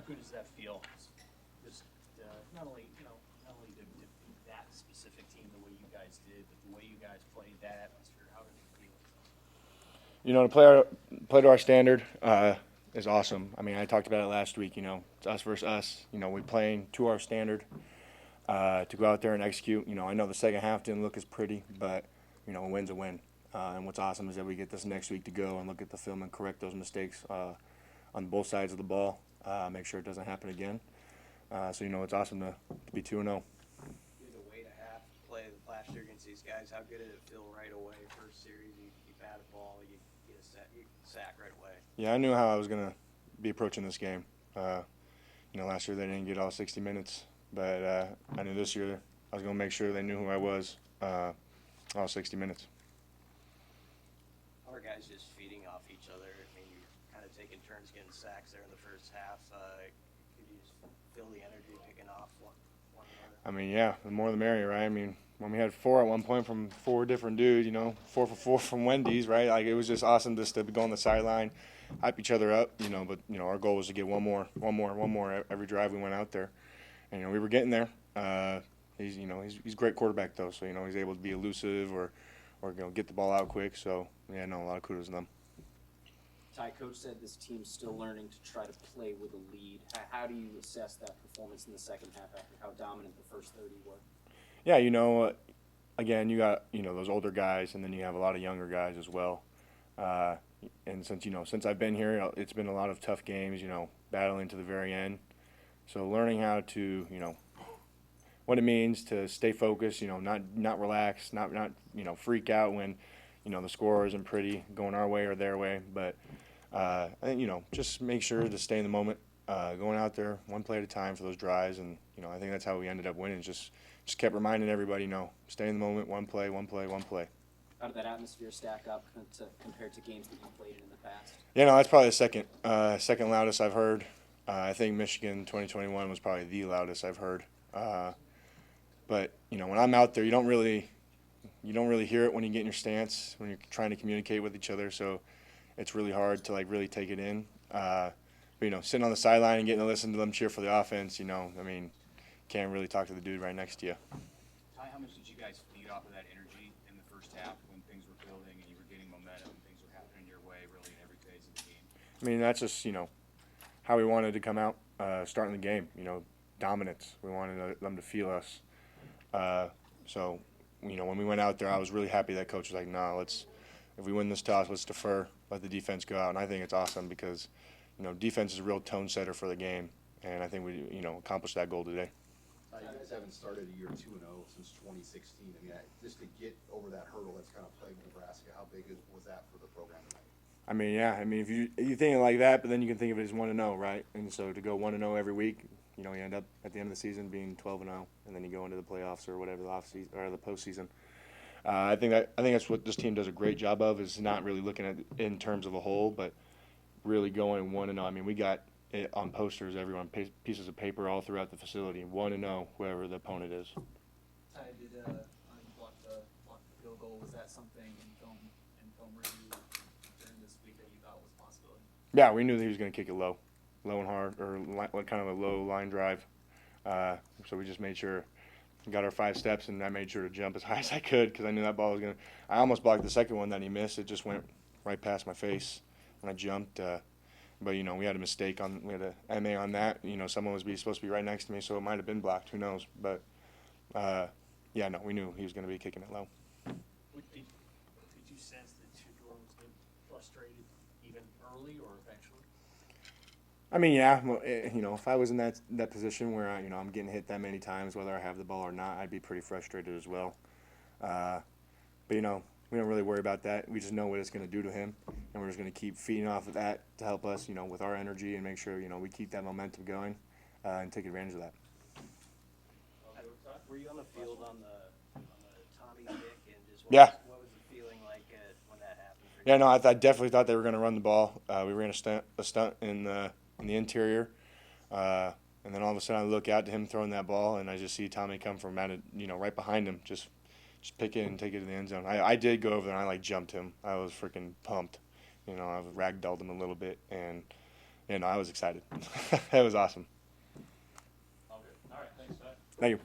How good does that feel? Just not only to beat that specific team the way you guys did, but the way you guys played that atmosphere. How did it feel? To play to our standard is awesome. I mean, I talked about it last week. It's us versus us. We're playing to our standard to go out there and execute. I know the second half didn't look as pretty, but a win's a win. And what's awesome is that we get this next week to go and look at the film and correct those mistakes on both sides of the ball. Make sure it doesn't happen again. So it's awesome to be 2-0. Either way to half play last year against these guys, how good did it feel right away? First series, you bat a ball, you get a sack right away. Yeah, I knew how I was gonna be approaching this game. Last year they didn't get all 60 minutes, but I knew this year I was gonna make sure they knew who I was all 60 minutes. Our guys just feeding off each other. I mean, you're kind of taking turns getting sacks there in the first half. Could you just feel the energy picking off one another? I mean, yeah, the more the merrier, right? I mean, when we had 4 at one point from 4 different dudes, 4 for 4 from Wendy's, right? Like, it was just awesome just to go on the sideline, hype each other up, but our goal was to get one more every drive we went out there. And, we were getting there. He's a great quarterback, though, so, he's able to be elusive or get the ball out quick. So, yeah, no, a lot of kudos to them. Ty, coach said this team's still learning to try to play with a lead. How do you assess that performance in the second half after how dominant the first 30 were? Yeah, again, you got, those older guys, and then you have a lot of younger guys as well. And since I've been here, it's been a lot of tough games, battling to the very end. So learning how to, what it means to stay focused, not relax, not freak out when, the score isn't pretty going our way or their way. But I think, just make sure to stay in the moment, going out there one play at a time for those drives. And, I think that's how we ended up winning. Just kept reminding everybody, stay in the moment, one play. How did that atmosphere stack up compared to games that you played in the past? That's probably the second loudest I've heard. I think Michigan 2021 was probably the loudest I've heard. But when I'm out there, you don't really hear it when you get in your stance when you're trying to communicate with each other. So it's really hard to really take it in. But sitting on the sideline and getting to listen to them cheer for the offense, can't really talk to the dude right next to you. Ty, how much did you guys feed off of that energy in the first half when things were building and you were getting momentum and things were happening your way really in every phase of the game? I mean, that's just how we wanted to come out starting the game. Dominance. We wanted them to feel us. So when we went out there, I was really happy that coach was like, "Nah, if we win this toss, let's defer, let the defense go out." And I think it's awesome because defense is a real tone setter for the game, and I think we accomplished that goal today. You guys haven't started a year 2-0 since 2016. I mean, just to get over that hurdle that's kind of plagued Nebraska, how big was that for the program tonight? I mean, yeah. I mean, if you think it like that, but then you can think of it as 1-0, right? And so to go 1-0 every week, you end up at the end of the season being 12-0, and then you go into the playoffs or whatever the postseason. I think that's what this team does a great job of, is not really looking at it in terms of a whole, but really going 1-0. I mean, we got it on posters, everyone, pieces of paper all throughout the facility, 1-0, whoever the opponent is. Ty, did you block the field goal? Was that something in film review during this week that you thought was a possibility? Yeah, we knew that he was going to kick it low and hard, or kind of a low line drive. So we just made sure, got our 5 steps, and I made sure to jump as high as I could because I knew that ball was going to. I almost blocked the second one that he missed. It just went right past my face when I jumped. But, we had a mistake we had a MA on that. Someone was supposed to be right next to me, so it might have been blocked. Who knows? But, yeah, no, we knew he was going to be kicking it low. Did you sense that Tudor was getting frustrated even early or eventually? I mean, yeah, well, if I was in that position where I'm getting hit that many times, whether I have the ball or not, I'd be pretty frustrated as well. But we don't really worry about that. We just know what it's going to do to him, and we're just going to keep feeding off of that to help us, with our energy and make sure we keep that momentum going and take advantage of that. Were you on the field on the Tommy kick, and just what was the feeling like when that happened? Yeah, no, I definitely thought they were going to run the ball. We ran a stunt in the interior, and then all of a sudden I look out to him throwing that ball, and I just see Tommy come from right behind him, just pick it and take it to the end zone. I did go over there and I jumped him. I was freaking pumped. I ragdolled him a little bit, and I was excited. That was awesome. All good. All right, thanks, Pat. Thank you.